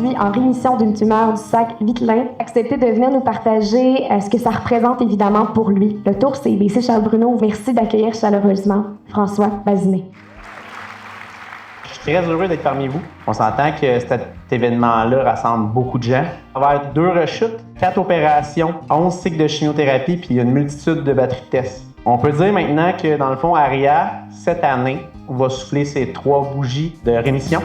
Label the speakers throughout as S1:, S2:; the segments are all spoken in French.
S1: aujourd'hui en rémission d'une tumeur du sac vitelin, accepté de venir nous partager ce que ça représente évidemment pour lui. Le tour, c'est BC Charles Bruno. Merci d'accueillir chaleureusement François Bazinet.
S2: Je suis très heureux d'être parmi vous. On s'entend que cet événement-là rassemble beaucoup de gens. Ça va être 2 rechutes, 4 opérations, 11 cycles de chimiothérapie, puis une multitude de batteries de tests. On peut dire maintenant que, dans le fond, Aria, cette année, va souffler ses 3 bougies de rémission.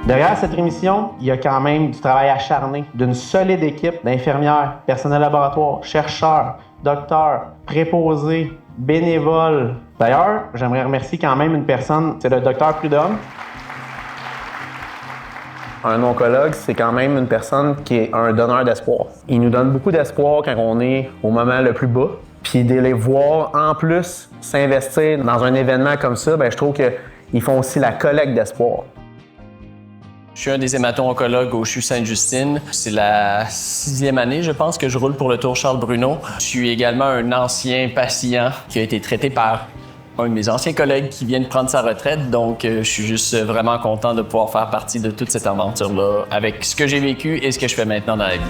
S2: Derrière cette rémission, il y a quand même du travail acharné d'une solide équipe d'infirmières, personnel laboratoire, chercheurs, docteurs, préposés, bénévoles. D'ailleurs, j'aimerais remercier quand même une personne, c'est le docteur Prudhomme. Un oncologue, c'est quand même une personne qui est un donneur d'espoir. Il nous donne beaucoup d'espoir quand on est au moment le plus bas. Puis de les voir en plus s'investir dans un événement comme ça, je trouve qu'ils font aussi la collecte d'espoir.
S3: Je suis un des hémato-oncologues au CHU Sainte-Justine. C'est la 6e année, je pense, que je roule pour le Tour Charles Bruno. Je suis également un ancien patient qui a été traité par un de mes anciens collègues qui vient de prendre sa retraite. Donc, je suis juste vraiment content de pouvoir faire partie de toute cette aventure-là avec ce que j'ai vécu et ce que je fais maintenant dans la vie.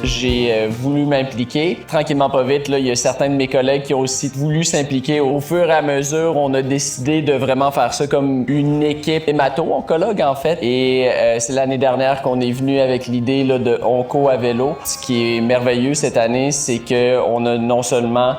S3: J'ai voulu m'impliquer. Tranquillement, pas vite, là, il y a certains de mes collègues qui ont aussi voulu s'impliquer. Au fur et à mesure, on a décidé de vraiment faire ça comme une équipe hémato-oncologue, en fait. Et c'est l'année dernière qu'on est venu avec l'idée là, de Onco à vélo. Ce qui est merveilleux cette année, c'est qu'on a non seulement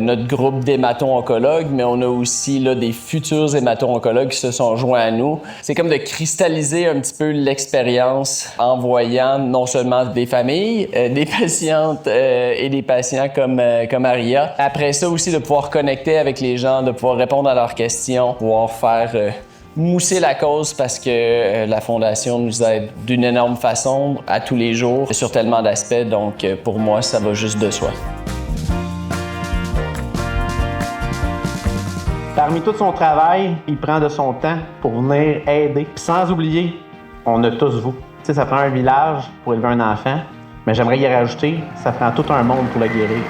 S3: notre groupe d'hémato-oncologues, mais on a aussi là, des futurs hémato-oncologues qui se sont joints à nous. C'est comme de cristalliser un petit peu l'expérience en voyant non seulement des familles, des patientes et des patients comme Aria. Après ça aussi, de pouvoir connecter avec les gens, de pouvoir répondre à leurs questions, pouvoir faire mousser la cause parce que la Fondation nous aide d'une énorme façon à tous les jours sur tellement d'aspects. Donc pour moi, ça va juste de soi.
S2: Parmi tout son travail, il prend de son temps pour venir aider. Puis sans oublier, on a tous vous. Tu sais, ça prend un village pour élever un enfant, mais j'aimerais y rajouter, ça prend tout un monde pour le guérir.